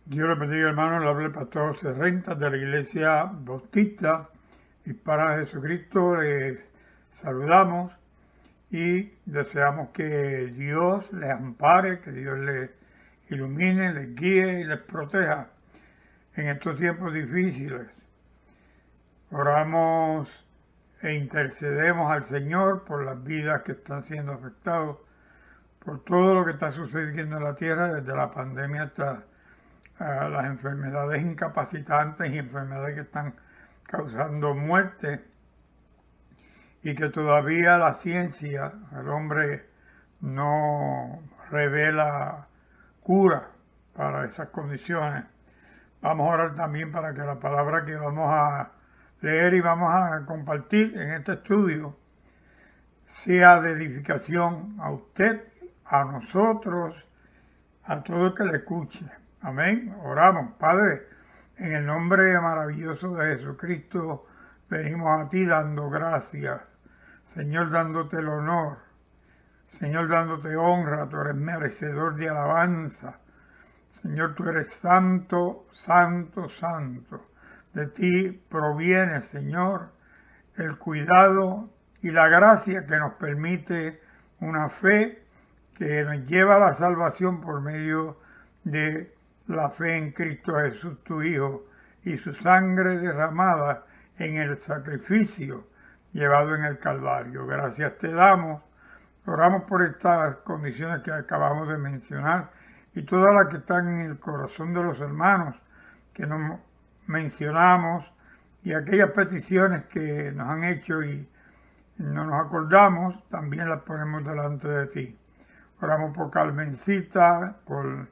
Dios le bendiga, hermano. Le habla el pastor José Rentas de la Iglesia Bautista Hispana de Jesucristo. Les saludamos y deseamos que Dios les ampare, que Dios les ilumine, les guíe y les proteja en estos tiempos difíciles. Oramos e intercedemos al Señor por las vidas que están siendo afectadas, por todo lo que está sucediendo en la tierra, desde la pandemia hasta las enfermedades incapacitantes y enfermedades que están causando muerte, y que todavía la ciencia, el hombre, no revela cura para esas condiciones. Vamos a orar también para que la palabra que vamos a leer y vamos a compartir en este estudio sea de edificación a usted, a nosotros, a todo el que le escuche. Amén. Oramos. Padre, en el nombre maravilloso de Jesucristo, venimos a ti dando gracias. Señor, dándote el honor. Señor, dándote honra. Tú eres merecedor de alabanza. Señor, tú eres santo, santo, santo. De ti proviene, Señor, el cuidado y la gracia que nos permite una fe que nos lleva a la salvación por medio de la fe en Cristo Jesús, tu Hijo, y su sangre derramada en el sacrificio llevado en el Calvario. Gracias te damos. Oramos por estas condiciones que acabamos de mencionar y todas las que están en el corazón de los hermanos que nos mencionamos, y aquellas peticiones que nos han hecho y no nos acordamos, también las ponemos delante de ti. Oramos por Carmencita, por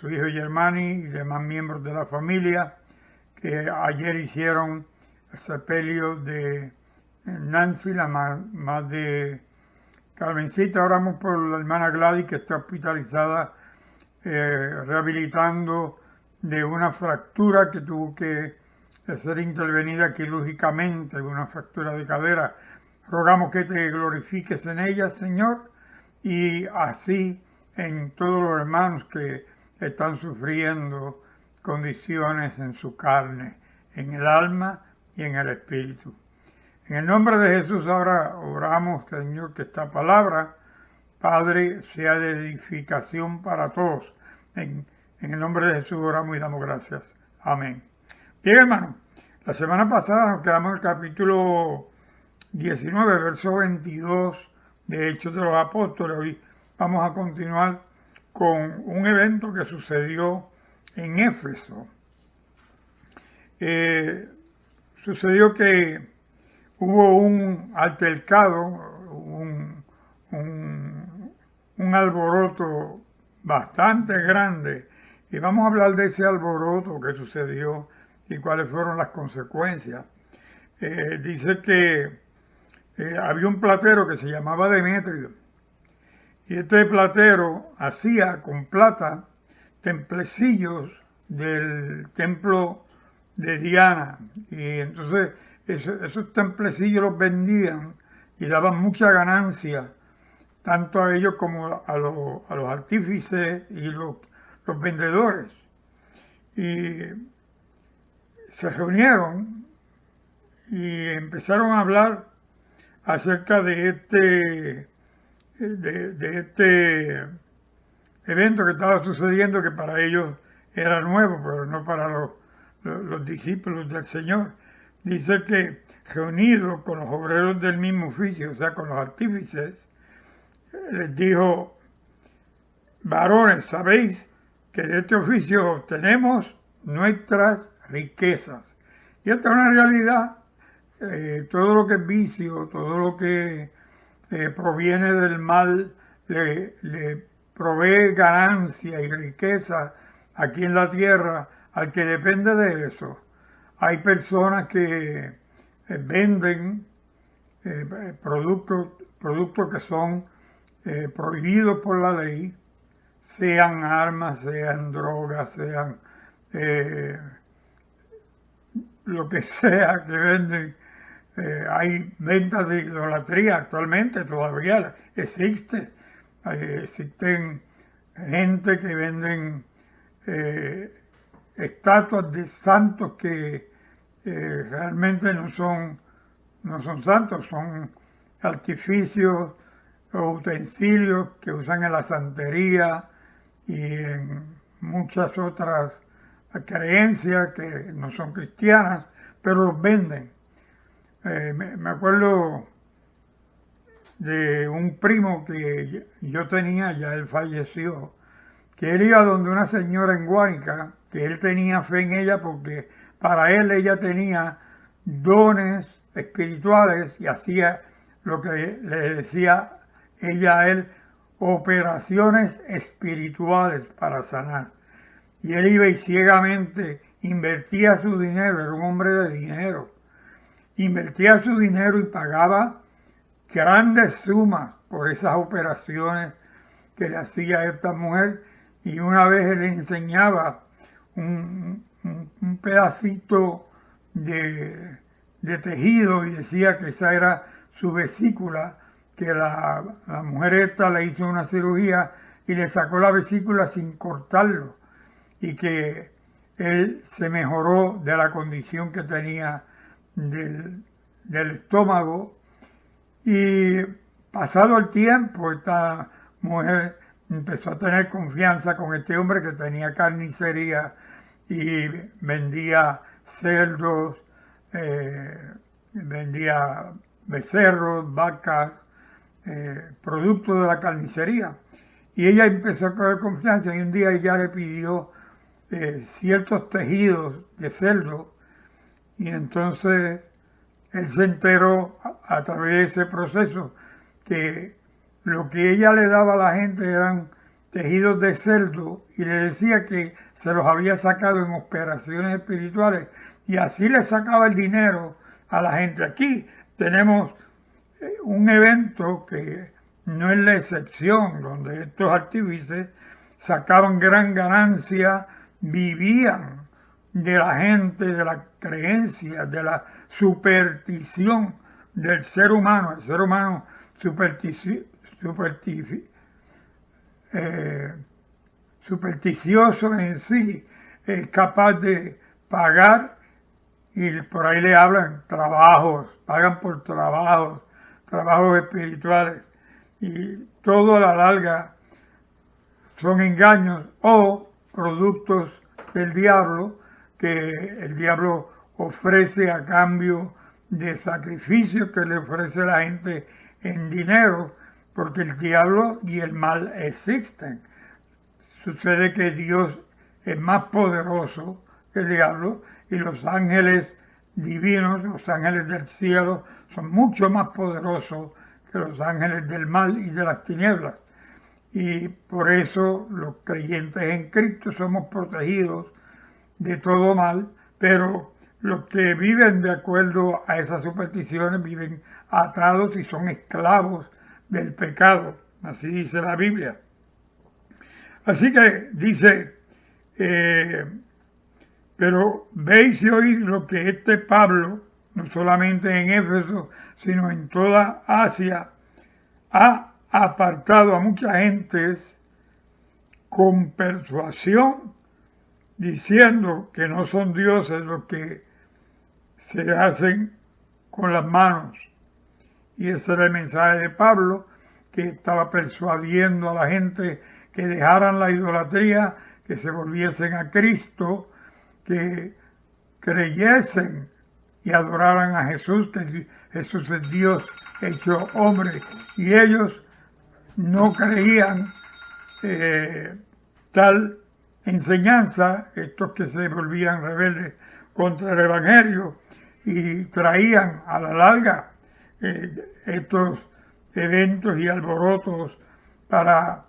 su hijo Germani y demás miembros de la familia que ayer hicieron el sepelio de Nancy, la mamá de Carmencita. Oramos por la hermana Gladys, que está hospitalizada, rehabilitando de una fractura que tuvo que ser intervenida quirúrgicamente, una fractura de cadera. Rogamos que te glorifiques en ella, Señor, y así en todos los hermanos que están sufriendo condiciones en su carne, en el alma y en el espíritu. En el nombre de Jesús ahora oramos, Señor, que esta palabra, Padre, sea de edificación para todos. En el nombre de Jesús oramos y damos gracias. Amén. Bien, hermano, la semana pasada nos quedamos en el capítulo 19, verso 22 de Hechos de los Apóstoles. Hoy vamos a continuar con un evento que sucedió en Éfeso. Sucedió que hubo un altercado, un alboroto bastante grande, y vamos a hablar de ese alboroto que sucedió y cuáles fueron las consecuencias. Dice que había un platero que se llamaba Demetrio, y este platero hacía con plata templecillos del templo de Diana, y entonces esos templecillos los vendían y daban mucha ganancia tanto a ellos como a los artífices y los vendedores. Y se reunieron y empezaron a hablar acerca de este evento que estaba sucediendo, que para ellos era nuevo, pero no para los discípulos del Señor. Dice que reunidos con los obreros del mismo oficio, o sea, con los artífices, les dijo: varones, sabéis que de este oficio obtenemos nuestras riquezas. Y esta es una realidad. Todo lo que es vicio, todo lo que proviene del mal, le provee ganancia y riqueza aquí en la tierra al que depende de eso. Hay personas que venden productos que son prohibidos por la ley, sean armas, sean drogas, sean lo que sea que venden. Hay ventas de idolatría actualmente, todavía existe. Existen gente que venden estatuas de santos que realmente no son santos, son artificios o utensilios que usan en la santería y en muchas otras creencias que no son cristianas, pero los venden. Me acuerdo de un primo que yo tenía, ya él falleció, que él iba donde una señora en Guánica, que él tenía fe en ella porque para él ella tenía dones espirituales y hacía lo que le decía ella a él, operaciones espirituales para sanar. Y él iba y ciegamente invertía su dinero, era un hombre de dinero, invertía su dinero y pagaba grandes sumas por esas operaciones que le hacía a esta mujer, y una vez él le enseñaba un pedacito de tejido y decía que esa era su vesícula, que la mujer esta le hizo una cirugía y le sacó la vesícula sin cortarlo, y que él se mejoró de la condición que tenía del estómago. Y pasado el tiempo, esta mujer empezó a tener confianza con este hombre que tenía carnicería y vendía cerdos, vendía becerros, vacas, productos de la carnicería. Y ella empezó a coger confianza y un día ella le pidió ciertos tejidos de cerdo, y entonces él se enteró a través de ese proceso que lo que ella le daba a la gente eran tejidos de cerdo, y le decía que se los había sacado en operaciones espirituales, y así le sacaba el dinero a la gente. Aquí tenemos un evento que no es la excepción, donde estos artífices sacaban gran ganancia, vivían de la gente, de la creencia, de la superstición del ser humano. El ser humano supersticioso en sí es capaz de pagar, y por ahí le hablan trabajos, pagan por trabajos espirituales, y todo a la larga son engaños o productos del diablo que el diablo ofrece a cambio de sacrificios que le ofrece la gente en dinero, porque el diablo y el mal existen. Sucede que Dios es más poderoso que el diablo, y los ángeles divinos, los ángeles del cielo, son mucho más poderosos que los ángeles del mal y de las tinieblas. Y por eso los creyentes en Cristo somos protegidos de todo mal, pero los que viven de acuerdo a esas supersticiones viven atados y son esclavos del pecado. Así dice la Biblia. Así que dice, pero veis y oís lo que este Pablo, no solamente en Éfeso, sino en toda Asia, ha apartado a muchas gentes con persuasión, diciendo que no son dioses los que se hacen con las manos. Y ese era el mensaje de Pablo, que estaba persuadiendo a la gente que dejaran la idolatría, que se volviesen a Cristo, que creyesen y adoraran a Jesús, que Jesús es Dios hecho hombre. Y ellos no creían tal enseñanza, estos que se volvían rebeldes contra el Evangelio, y traían a la larga estos eventos y alborotos para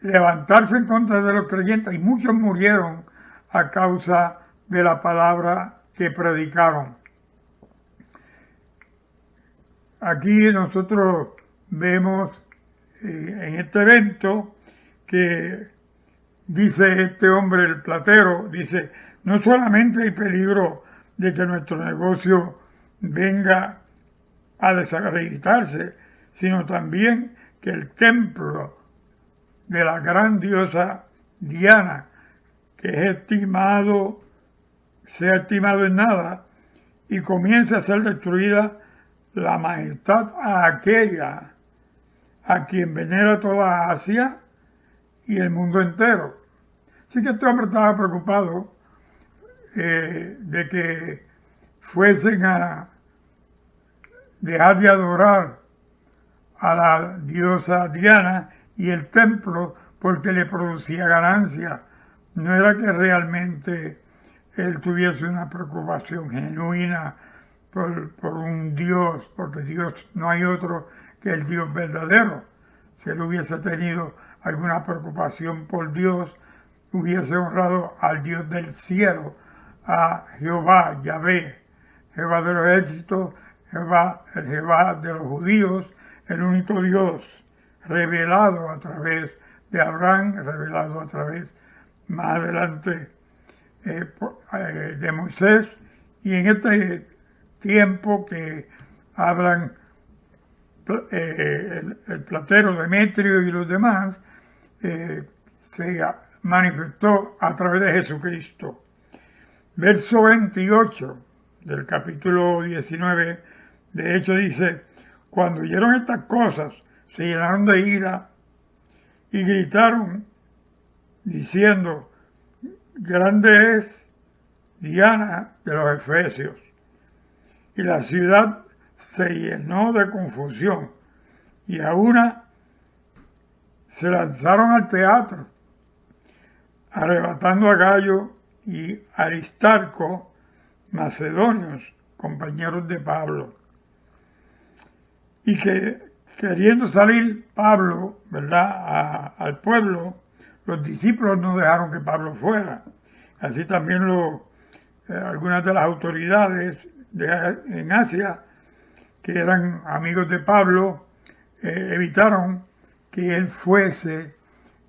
levantarse en contra de los creyentes, y muchos murieron a causa de la palabra que predicaron. Aquí nosotros vemos en este evento que dice este hombre, el platero, dice, no solamente hay peligro de que nuestro negocio venga a desacreditarse, sino también que el templo de la gran diosa Diana, que es estimado, sea estimado en nada, y comience a ser destruida la majestad a aquella a quien venera toda Asia y el mundo entero. Así que este hombre estaba preocupado de que fuesen a dejar de adorar a la diosa Diana y el templo porque le producía ganancia. No era que realmente él tuviese una preocupación genuina por un Dios, porque Dios no hay otro que el Dios verdadero. Si él hubiese tenido alguna preocupación por Dios, hubiese honrado al Dios del cielo, a Jehová, Yahvé, Jehová de los ejércitos, el Jehová de los judíos, el único Dios, revelado a través de Abraham, revelado a través, más adelante, de Moisés, y en este tiempo que hablan el platero Demetrio y los demás, se manifestó a través de Jesucristo. Verso 28 del capítulo 19 de Hechos dice: cuando oyeron estas cosas, se llenaron de ira y gritaron diciendo: grande es Diana de los Efesios. Y la ciudad se llenó de confusión, y a una se lanzaron al teatro, arrebatando a Gallo y Aristarco, macedonios, compañeros de Pablo. Y que queriendo salir Pablo, ¿verdad?, al pueblo, los discípulos no dejaron que Pablo fuera. Así también algunas de las autoridades en Asia, que eran amigos de Pablo, evitaron que él fuese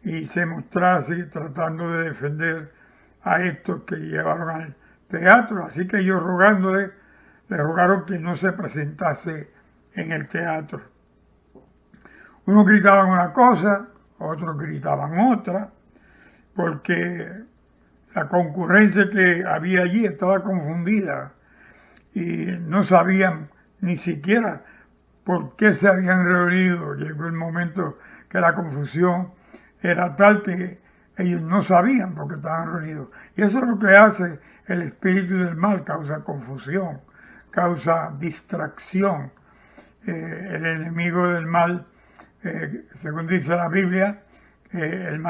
y se mostrase tratando de defender a estos que llevaron al teatro. Así que ellos le rogaron que no se presentase en el teatro. Unos gritaban una cosa, otros gritaban otra, porque la concurrencia que había allí estaba confundida y no sabían ni siquiera por qué se habían reunido. Llegó el momento que la confusión era tal que ellos no sabían por qué estaban reunidos. Y eso es lo que hace el espíritu del mal: causa confusión, causa distracción. El enemigo del mal, según dice la Biblia, el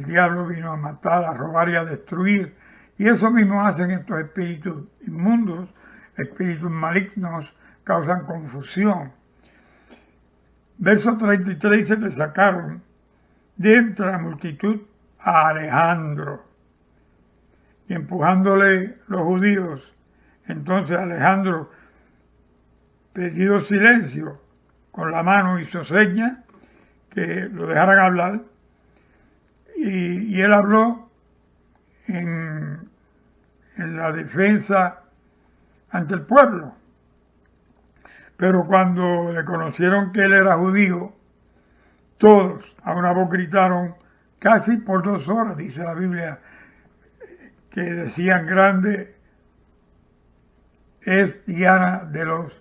diablo vino a matar, a robar y a destruir. Y eso mismo hacen estos espíritus inmundos, espíritus malignos, causan confusión. Verso 33 dice que sacaron de entre la multitud a Alejandro, y empujándole los judíos. Entonces Alejandro, pidió silencio, con la mano hizo seña que lo dejaran hablar, y él habló en la defensa ante el pueblo. Pero cuando le conocieron que él era judío, todos a una voz gritaron casi por 2 horas, dice la Biblia, que decían: grande es Diana de los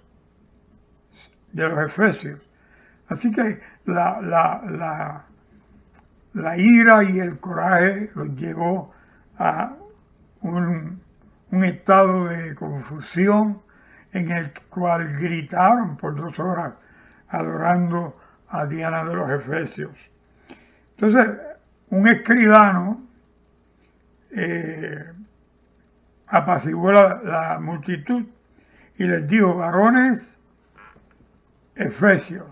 Efesios. Así que la ira y el coraje los llevó a un estado de confusión en el cual gritaron por 2 horas adorando a Diana de los Efesios. Entonces, un escribano apaciguó la multitud y les dijo: varones efesios,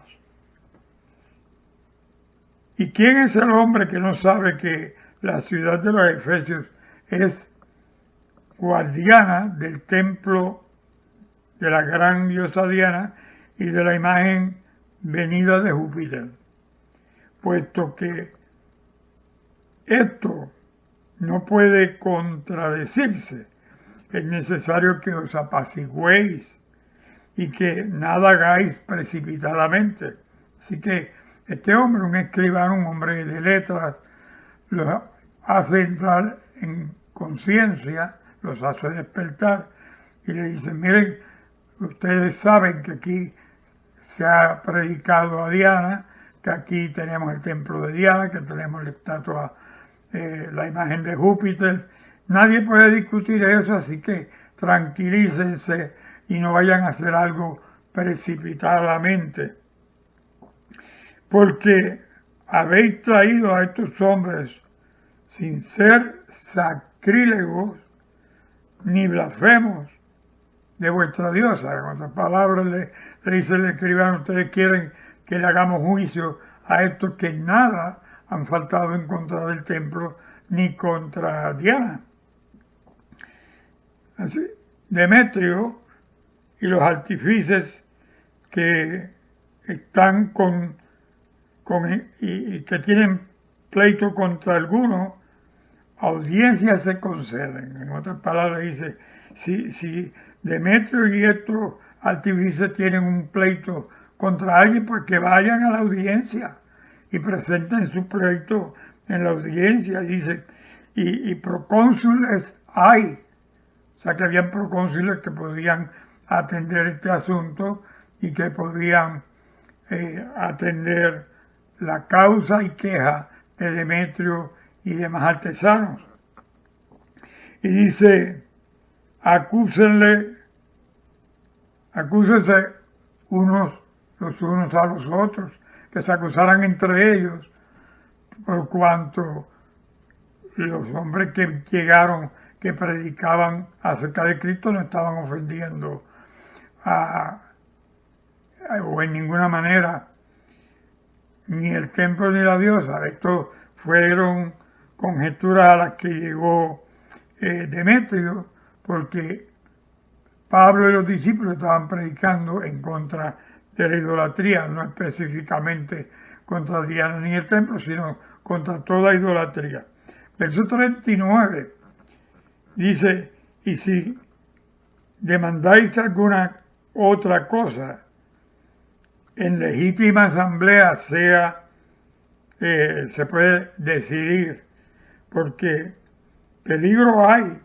¿y quién es el hombre que no sabe que la ciudad de los Efesios es guardiana del templo de la gran diosa Diana y de la imagen venida de Júpiter? Puesto que esto no puede contradecirse, es necesario que os apaciguéis y que nada hagáis precipitadamente. Así que este hombre, un escribano, un hombre de letras, los hace entrar en conciencia, los hace despertar y le dice, miren, ustedes saben que aquí se ha predicado a Diana, que aquí tenemos el templo de Diana, que tenemos la estatua, la imagen de Júpiter. Nadie puede discutir eso, así que tranquilícense y no vayan a hacer algo precipitadamente. Porque habéis traído a estos hombres sin ser sacrílegos ni blasfemos de vuestra diosa. En otras palabras, le dice el escribano, ustedes quieren que le hagamos juicio a estos que nada han faltado en contra del templo ni contra Diana. Así, Demetrio y los artífices que están y que tienen pleito contra alguno, audiencias se conceden. En otras palabras dice, si Demetrio y estos artífices tienen un pleito contra alguien, pues que vayan a la audiencia y presenten su pleito en la audiencia. Dice, y procónsules hay. O sea que habían procónsules que podían atender este asunto y que podían atender la causa y queja de Demetrio y demás artesanos. Y dice, acúsense los unos a los otros, que se acusaran entre ellos, por cuanto los hombres que llegaron, que predicaban acerca de Cristo, no estaban ofendiendo o en ninguna manera ni el templo ni la diosa. Estos fueron conjeturas a las que llegó Demetrio, porque Pablo y los discípulos estaban predicando en contra de la idolatría, no específicamente contra Diana ni el templo, sino contra toda idolatría. Verso 39 dice, y si demandáis alguna otra cosa, en legítima asamblea se puede decidir, porque peligro hay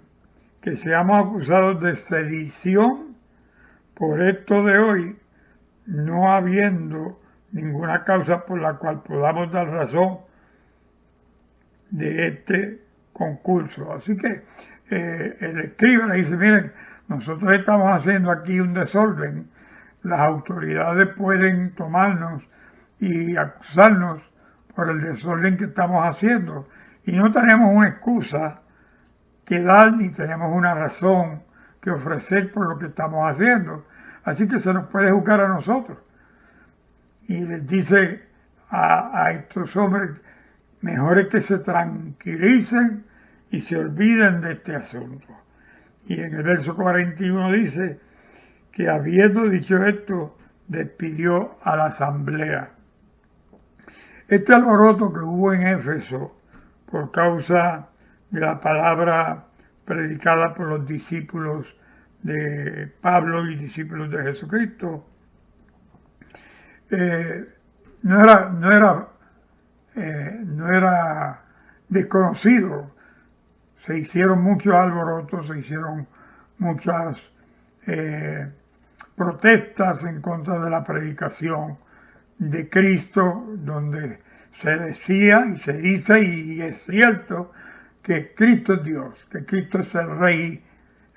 que seamos acusados de sedición por esto de hoy, no habiendo ninguna causa por la cual podamos dar razón de este concurso. Así que el escriba le dice, miren, nosotros estamos haciendo aquí un desorden, las autoridades pueden tomarnos y acusarnos por el desorden que estamos haciendo y no tenemos una excusa que dar ni tenemos una razón que ofrecer por lo que estamos haciendo. Así que se nos puede juzgar a nosotros. Y les dice a estos hombres, mejor es que se tranquilicen y se olviden de este asunto. Y en el verso 41 dice que habiendo dicho esto, despidió a la asamblea. Este alboroto que hubo en Éfeso por causa de la palabra predicada por los discípulos de Pablo y discípulos de Jesucristo, no era desconocido. Se hicieron muchos alborotos, se hicieron muchas protestas en contra de la predicación de Cristo, donde se decía y se dice, y es cierto, que Cristo es Dios, que Cristo es el Rey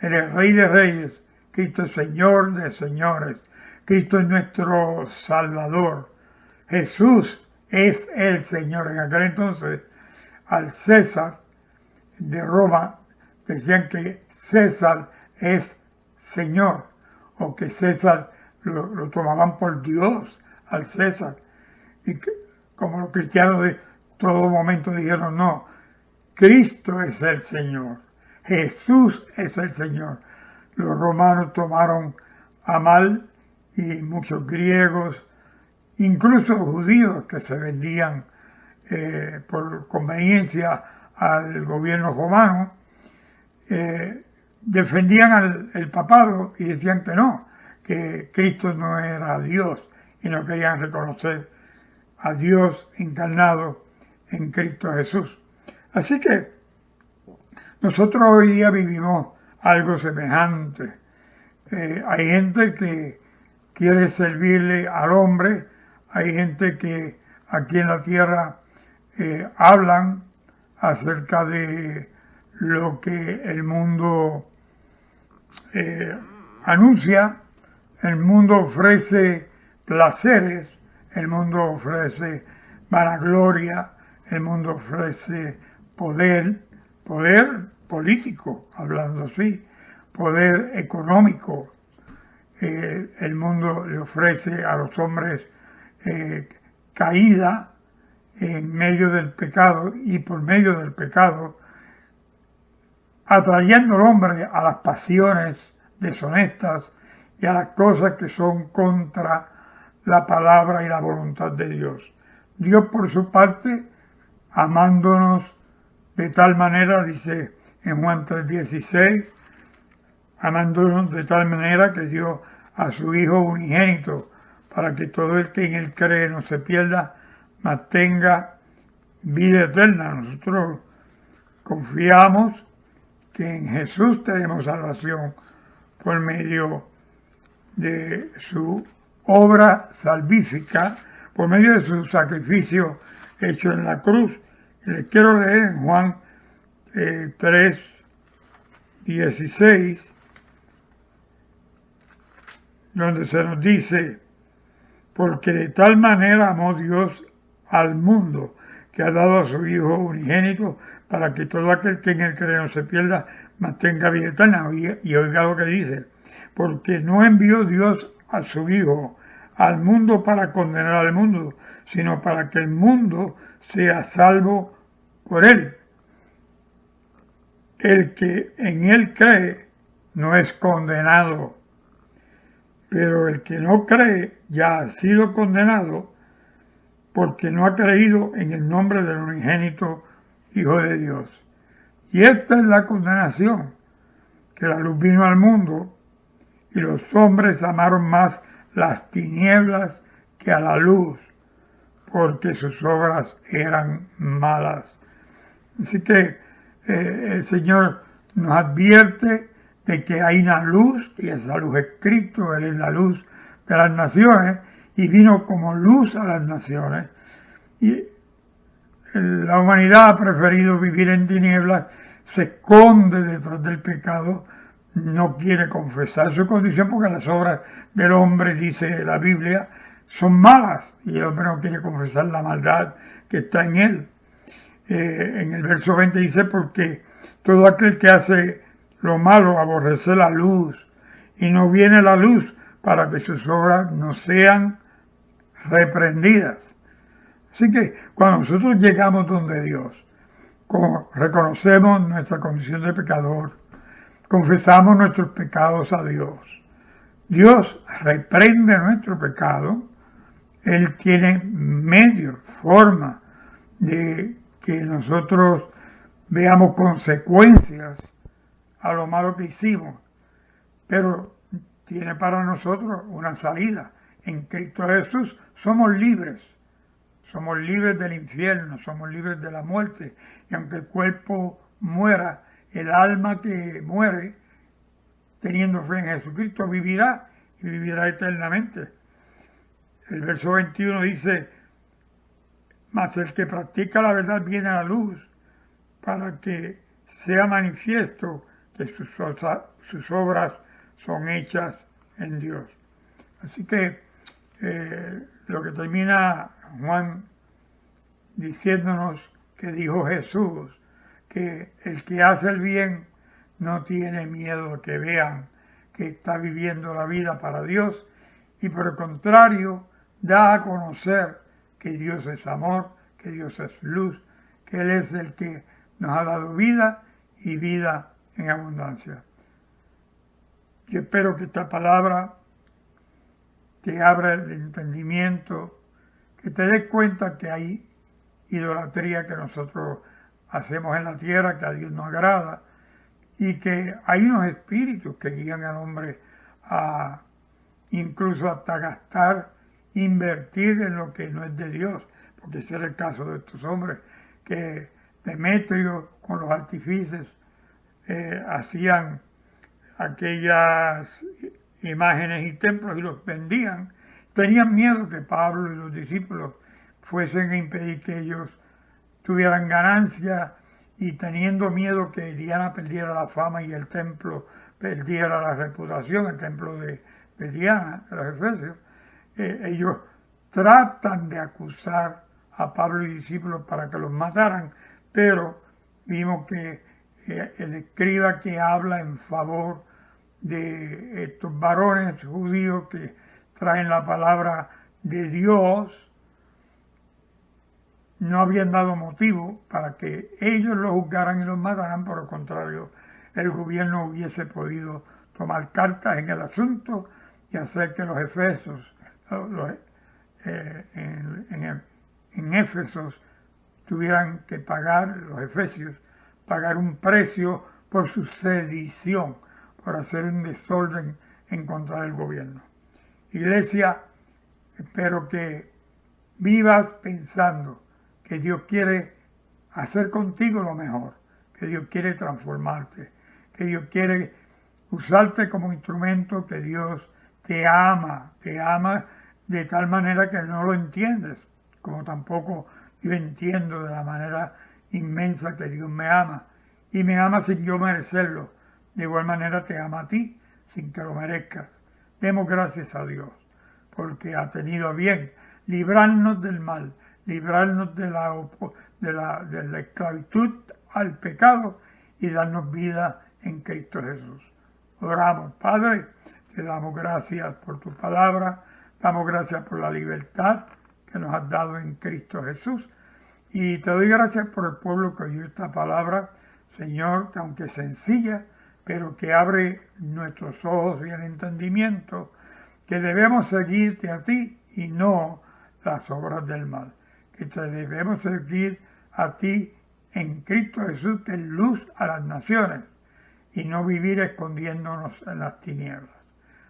de Reyes, Cristo es Señor de Señores, Cristo es nuestro Salvador, Jesús es el Señor. En aquel entonces, al César de Roma decían que César es Señor, o que César lo tomaban por Dios al César, y que, como los cristianos de todo momento dijeron, no, Cristo es el Señor, Jesús es el Señor. Los romanos tomaron a mal, y muchos griegos, incluso judíos que se vendían por conveniencia al gobierno romano, defendían el papado y decían que no, que Cristo no era Dios, y no querían reconocer a Dios encarnado en Cristo Jesús. Así que nosotros hoy día vivimos algo semejante. Hay gente que quiere servirle al hombre, hay gente que aquí en la tierra hablan acerca de lo que el mundo anuncia, el mundo ofrece placeres, el mundo ofrece vanagloria, el mundo ofrece poder político, hablando así, poder económico. El mundo le ofrece a los hombres caída en medio del pecado y por medio del pecado, atrayendo al hombre a las pasiones deshonestas y a las cosas que son contra la palabra y la voluntad de Dios. Dios, por su parte, amándonos de tal manera, dice en Juan 3:16, amándonos de tal manera que dio a su Hijo unigénito, para que todo el que en él cree no se pierda, mas tenga vida eterna. Nosotros confiamos que en Jesús tenemos salvación por medio de su obra salvífica, por medio de su sacrificio hecho en la cruz. Les quiero leer en Juan 3:16, donde se nos dice: porque de tal manera amó Dios al mundo, que ha dado a su Hijo unigénito, para que todo aquel que en él cree no se pierda, mas tenga vida eterna. Y oiga lo que dice: porque no envió Dios a su Hijo al mundo para condenar al mundo, sino para que el mundo sea salvo por él. El que en él cree no es condenado, pero el que no cree ya ha sido condenado, porque no ha creído en el nombre del unigénito Hijo de Dios. Y esta es la condenación, que la luz vino al mundo, y los hombres amaron más las tinieblas que a la luz, porque sus obras eran malas. Así que el Señor nos advierte de que hay una luz, y esa luz es Cristo, Él es la luz de las naciones, y vino como luz a las naciones. Y la humanidad ha preferido vivir en tinieblas, se esconde detrás del pecado, no quiere confesar su condición, porque las obras del hombre, dice la Biblia, son malas, y el hombre no quiere confesar la maldad que está en él. En el verso 20 dice: porque todo aquel que hace lo malo aborrece la luz, y no viene la luz para que sus obras no sean reprendidas. Así que cuando nosotros llegamos donde Dios, como reconocemos nuestra condición de pecador, confesamos nuestros pecados a Dios, Dios reprende nuestro pecado. Él tiene medios, forma de que nosotros veamos consecuencias a lo malo que hicimos, pero tiene para nosotros una salida. En Cristo Jesús somos libres del infierno, somos libres de la muerte, y aunque el cuerpo muera, el alma que muere teniendo fe en Jesucristo vivirá, y vivirá eternamente. El verso 21 dice: mas el que practica la verdad viene a la luz, para que sea manifiesto que sus obras son hechas en Dios. Así que lo que termina Juan diciéndonos que dijo Jesús, que el que hace el bien no tiene miedo de que vean que está viviendo la vida para Dios, y por el contrario da a conocer que Dios es amor, que Dios es luz, que Él es el que nos ha dado vida y vida en abundancia. Yo espero que esta palabra te abra el entendimiento, que te des cuenta que hay idolatría que nosotros hacemos en la tierra, que a Dios no agrada, y que hay unos espíritus que guían al hombre a incluso hasta gastar, invertir en lo que no es de Dios, porque ese era el caso de estos hombres, que Demetrio con los artífices hacían aquellas imágenes y templos y los vendían. Tenían miedo que Pablo y los discípulos fuesen a impedir que ellos tuvieran ganancia, y teniendo miedo que Diana perdiera la fama y el templo perdiera la reputación, el templo de Diana, de los Efesios, ellos tratan de acusar a Pablo y discípulos para que los mataran, pero vimos que el escriba que habla en favor de estos varones judíos que traen la palabra de Dios, no habían dado motivo para que ellos los juzgaran y los mataran. Por el contrario, el gobierno hubiese podido tomar cartas en el asunto y hacer que los efesios, en Éfesos, tuvieran que pagar, los efesios, pagar un precio por su sedición, por hacer un desorden en contra del gobierno. Iglesia, espero que vivas pensando que Dios quiere hacer contigo lo mejor, que Dios quiere transformarte, que Dios quiere usarte como instrumento, que Dios te ama de tal manera que no lo entiendes, como tampoco yo entiendo de la manera inmensa que Dios me ama, y me ama sin yo merecerlo. De igual manera te ama a ti, sin que lo merezcas. Demos gracias a Dios, porque ha tenido a bien librarnos del mal, librarnos de la esclavitud al pecado y darnos vida en Cristo Jesús. Oramos, Padre, te damos gracias por tu palabra, damos gracias por la libertad que nos has dado en Cristo Jesús, y te doy gracias por el pueblo que oyó esta palabra, Señor, que aunque sencilla, pero que abre nuestros ojos y el entendimiento, que debemos seguirte a ti y no las obras del mal, que te debemos seguir a ti en Cristo Jesús, que es luz a las naciones, y no vivir escondiéndonos en las tinieblas.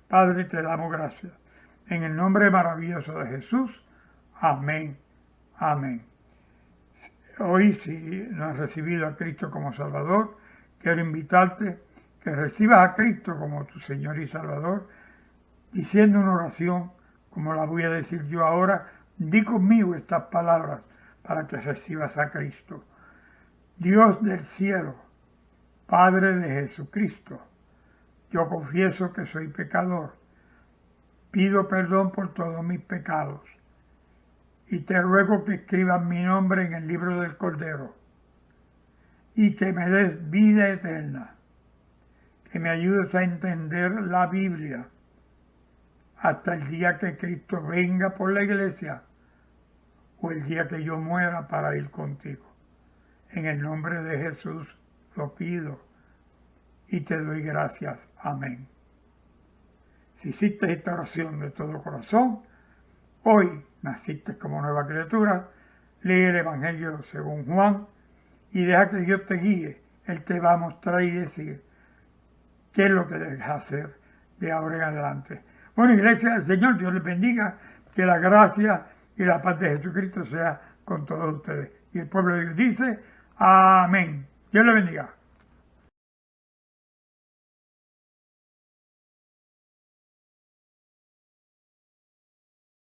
Padre, te damos gracias. En el nombre maravilloso de Jesús. Amén. Amén. Hoy, si no has recibido a Cristo como Salvador, quiero invitarte que recibas a Cristo como tu Señor y Salvador, diciendo una oración como la voy a decir yo ahora. Di conmigo estas palabras para que recibas a Cristo. Dios del cielo, Padre de Jesucristo, yo confieso que soy pecador, pido perdón por todos mis pecados y te ruego que escribas mi nombre en el libro del Cordero y que me des vida eterna, que me ayudes a entender la Biblia hasta el día que Cristo venga por la iglesia o el día que yo muera para ir contigo. En el nombre de Jesús lo pido y te doy gracias. Amén. Si hiciste esta oración de todo corazón, hoy naciste como nueva criatura, lee el Evangelio según Juan y deja que Dios te guíe. Él te va a mostrar y decir qué es lo que debes hacer de ahora en adelante. Bueno, iglesia del Señor, Dios les bendiga, que la gracia y la paz de Jesucristo sea con todos ustedes. Y el pueblo de Dios dice, amén. Dios les bendiga.